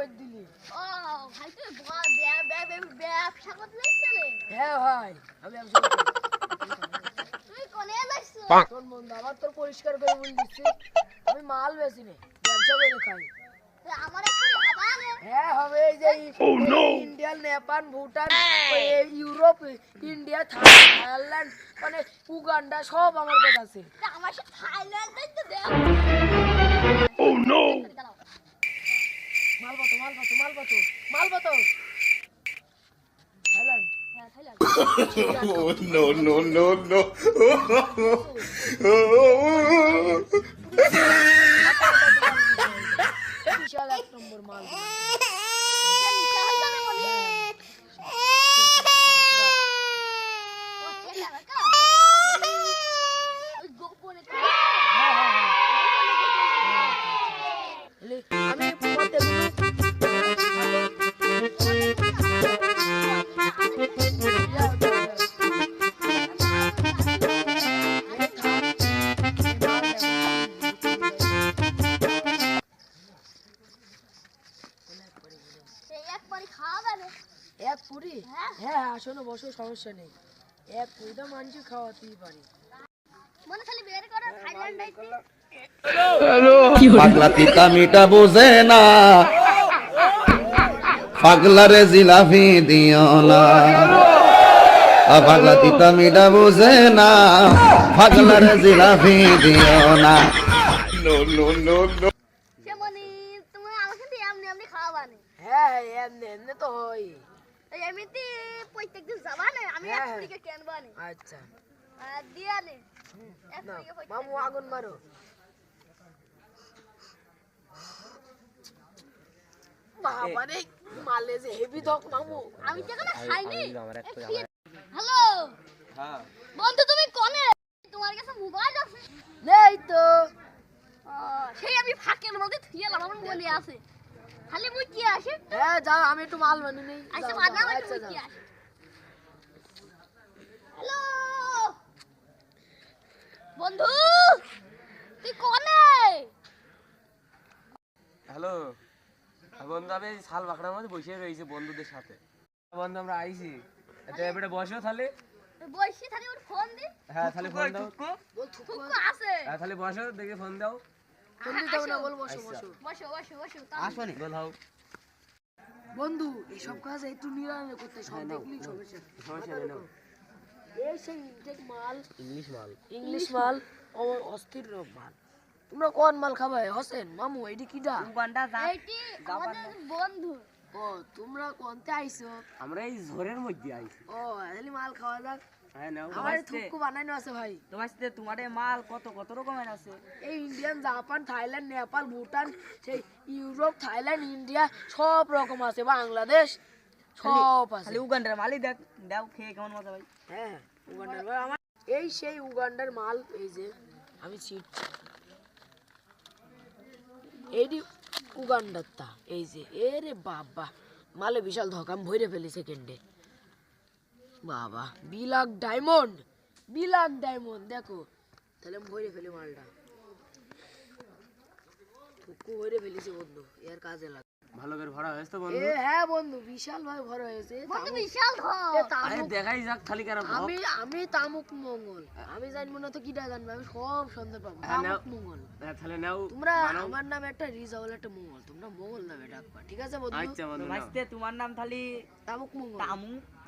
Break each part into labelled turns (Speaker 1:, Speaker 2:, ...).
Speaker 1: কই দিলি?
Speaker 2: ও ভাই তুই ব্যবসা করতে যাচ্ছিলে?
Speaker 1: হ্যাঁ ভাই আমি ব্যবসা করি।
Speaker 2: তুই কোনে যাচ্ছ?
Speaker 1: তোর মন আমার তোর পরিষ্কার করে বল দিচ্ছি আমি মাল বেচি নে ব্যবসা করে খাই।
Speaker 2: তুই আমার একটু খাবা না?
Speaker 1: হ্যাঁ হবে এই যে India Nepal Bhutan Europe India Thailand মানে উগান্ডা সব আমার কাছে আছে।
Speaker 2: তা আমার সাথে থাইল্যান্ডে তো দেখ।
Speaker 3: Oh no!
Speaker 1: মাল কত মাল কত মাল কত মাল কত থাইল্যান্ড
Speaker 2: হ্যাঁ Thailand.
Speaker 3: Oh no no no no!
Speaker 1: বিশাল এক নম্বর মাল আমি পথে এক পুরি হ্যাঁ আসলে বসো সমস্যা নেই এক পুরি তো মানুষ খাওয়াতেই পারি
Speaker 4: পাগলা তিতা মিটা বোঝে না পাগলারে জিলাপি দিও না পাগলা তিতা মিটা বোঝে না পাগলারে জিলাপি দিও না
Speaker 3: No no no no!
Speaker 1: হ্যাঁ এমনি এমনি তো হয়
Speaker 2: এমনিতে প্রত্যেকদিন যাবা না আমি এক পুরিকে কেনবা না
Speaker 1: আচ্ছা
Speaker 2: দিয়া নে এক
Speaker 1: না
Speaker 2: পুরিকে
Speaker 1: মামু আগুন মারো বাবা রে মালে যে হেভি দক মামু
Speaker 2: আমি তো এখনো খাইনি হ্যালো হ্যাঁ বন্ধু তুমি কোনে তোমার কাছে মোবাইল আছে
Speaker 1: নেই তো
Speaker 2: সেই আমি ফাঁকের মধ্যে থুইলাম আমার মনে আছে খালি মুই কি আসে
Speaker 1: হ্যাঁ যাও আমি একটু মাল বানিয়ে নেই
Speaker 2: আচ্ছা
Speaker 1: যাও,
Speaker 2: মানা
Speaker 1: যাও,
Speaker 2: মানে
Speaker 1: আচ্ছা,
Speaker 2: মুই
Speaker 1: যাও।
Speaker 2: কি আসে হ্যালো বন্ধু তুই কোনে
Speaker 5: হ্যালো বন্ধু আমি এই শাল বাঁকড়ার মধ্যে বসে রয়েছি বন্ধুদের সাথে বন্ধু আমরা আইছি এবারে বসো তাহলে
Speaker 2: বইসি থাকি ওর ফোন দি
Speaker 5: হ্যাঁ তাহলে ফোন দাও
Speaker 1: বল থুকু
Speaker 2: টুকু আছে
Speaker 5: হ্যাঁ তাহলে বসো দেখে ফোন দাও
Speaker 1: ফোন দিতে হবে না বল বসো বসো
Speaker 2: বসো বসো বসো
Speaker 5: আসনি বল হাও
Speaker 1: বন্ধু এইসব কাজ একটু নিরানয় করতে সব দেখলি সমস্যা
Speaker 5: সমস্যা নেই নাও
Speaker 1: এই সেই ইনটেক মাল
Speaker 5: ইংলিশ মাল
Speaker 1: ইংলিশ মাল আমার অস্থির মাল তোমরা কোন মাল খাবে হোসেন মামু এডি কিডা
Speaker 2: এইটি আমাদের বন্ধু
Speaker 1: ও তোমরা কোনতে আইছো
Speaker 5: আমরা এই ঝড়ের মধ্যে আইছি
Speaker 1: ও তাহলে মাল খাওয়া যাক
Speaker 5: হ্যাঁ নাও
Speaker 1: আমার থুকু বানানো আছে ভাই
Speaker 5: তোমার মাল কত কত রকমের আছে
Speaker 1: এই Indian Japan Thailand Nepal Bhutan সেই ইউরোপ থাইল্যান্ড ইন্ডিয়া সব রকম আছে বাংলাদেশ সব আছে
Speaker 5: খালি উগান্ডার মালই দেখ দাও খেয়ে কেমন মজা ভাই
Speaker 1: হ্যাঁ উগান্ডার ভাই আমার এই সেই উগান্ডার মাল এই যে আমি ছিটছি এইটি উগান্ডার তা এই যে এরে বাবা মালে বিশাল ধকাম ভরে ফেলি সেকেন্ডে বাবা বিলাক ডায়মন্ড দেখো তাহলে আমি ভরে ফেলি মালটা টুকু ভরে ফেলিছে বন্ধু এর কাজে লাগে
Speaker 5: ভালো করে ভরা হয়েছে তো বন্ধু
Speaker 1: হ্যাঁ বন্ধু বিশাল ভাবে ভরা হয়েছে
Speaker 2: বন্ধু বিশাল ঘর
Speaker 5: আরে দেখাই যাক খালি কারা
Speaker 1: আমি তামুক মঙ্গল আমি জানবো না তো কিটা জানবো আমি সব সন্দেহ পাবো
Speaker 5: হ্যাঁ, নাও।
Speaker 1: তামুক মঙ্গল
Speaker 5: তাহলে নাও
Speaker 1: তোমরা আমার নাম একটা রিজাউল একটা মঙ্গল তোমরা মঙ্গল নামে ডাকবা ঠিক আছে বন্ধু
Speaker 5: আচ্ছা বন্ধু নাও।
Speaker 6: তোমার নাম খালি
Speaker 1: তামুক মঙ্গল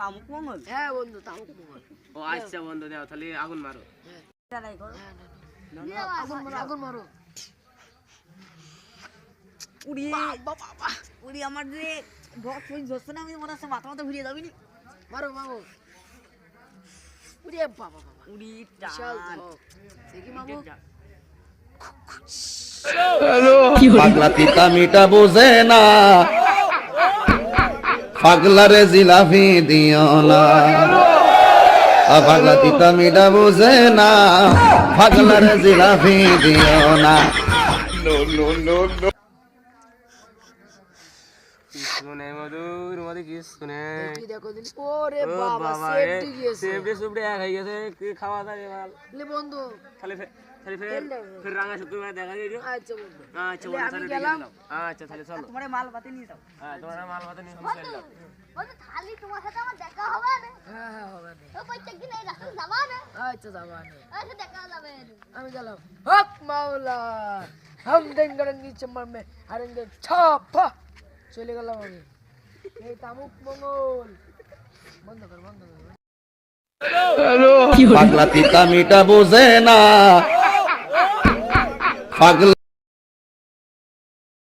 Speaker 6: তামুক মঙ্গল
Speaker 1: হ্যাঁ বন্ধু তামুক মঙ্গল
Speaker 5: ও আচ্ছা বন্ধু দাও তাহলে আগুন মারো
Speaker 1: হ্যাঁ
Speaker 6: চালাই করো
Speaker 1: আগুন মারো
Speaker 6: উড়ি উড়ি আমার যে বক্স ওই জোস না আমি মনে হচ্ছে মাথা মাথা ঘুরিয়ে যাবি নি
Speaker 1: মারো মামু উড়ে বাবা
Speaker 6: উড়ি
Speaker 1: বিশাল ধক। দেখি মামু
Speaker 4: পাগলা তিতা মিটা বোঝে না পাগলারে জিলাপি দিও না পাগলা তিতা মিটা বোঝে না পাগলারে জিলাপি দিও না
Speaker 3: No no no no!
Speaker 5: শুনে মধুর মধ্যে কি শুনে
Speaker 1: দেখি দেখো দিন ওরে বাবা সেফটি গিয়েছে
Speaker 5: সেবড়ে সুবড়ে এক হয়ে গেছে কি খাওয়া দাওয়া মাল
Speaker 1: লে বন্ধু
Speaker 5: খালি তাহলে ফের রাঙা শুক্রবার দেখা যাবে।
Speaker 1: আচ্ছা বন্ধু
Speaker 5: আচ্ছা
Speaker 1: তাহলে
Speaker 5: বন্ধু,
Speaker 1: আমি
Speaker 5: তাহলে
Speaker 1: গেলাম।
Speaker 5: আচ্ছা তাহলে চলো।
Speaker 6: তোমার মাল পাতি নিয়ে যাও।
Speaker 5: হ্যাঁ, তোমার মাল ভাতে নিয়ে চলে
Speaker 2: বন্ধু
Speaker 5: যাও।
Speaker 2: বন্ধু খালি তোমার সাথে আমার দেখা হবে না
Speaker 1: হ্যাঁ হ্যাঁ হবে না।
Speaker 2: ও প্রত্যেকদিন এই রাস্তা যাবা না
Speaker 1: আচ্ছা যাবা না।
Speaker 2: আচ্ছা দেখা যাবে
Speaker 1: আমি গেলাম। হক মাওলা হাম দেঙ্গরঙ্গি চম্মর মে হারেঙ্গে ছাপা। চলে গেলাম আমি। এই তামুক মঙ্গল বন্ধ কর বন্ধ কর।
Speaker 4: পাগলা পিতা মিটা বোঝে না পাগলা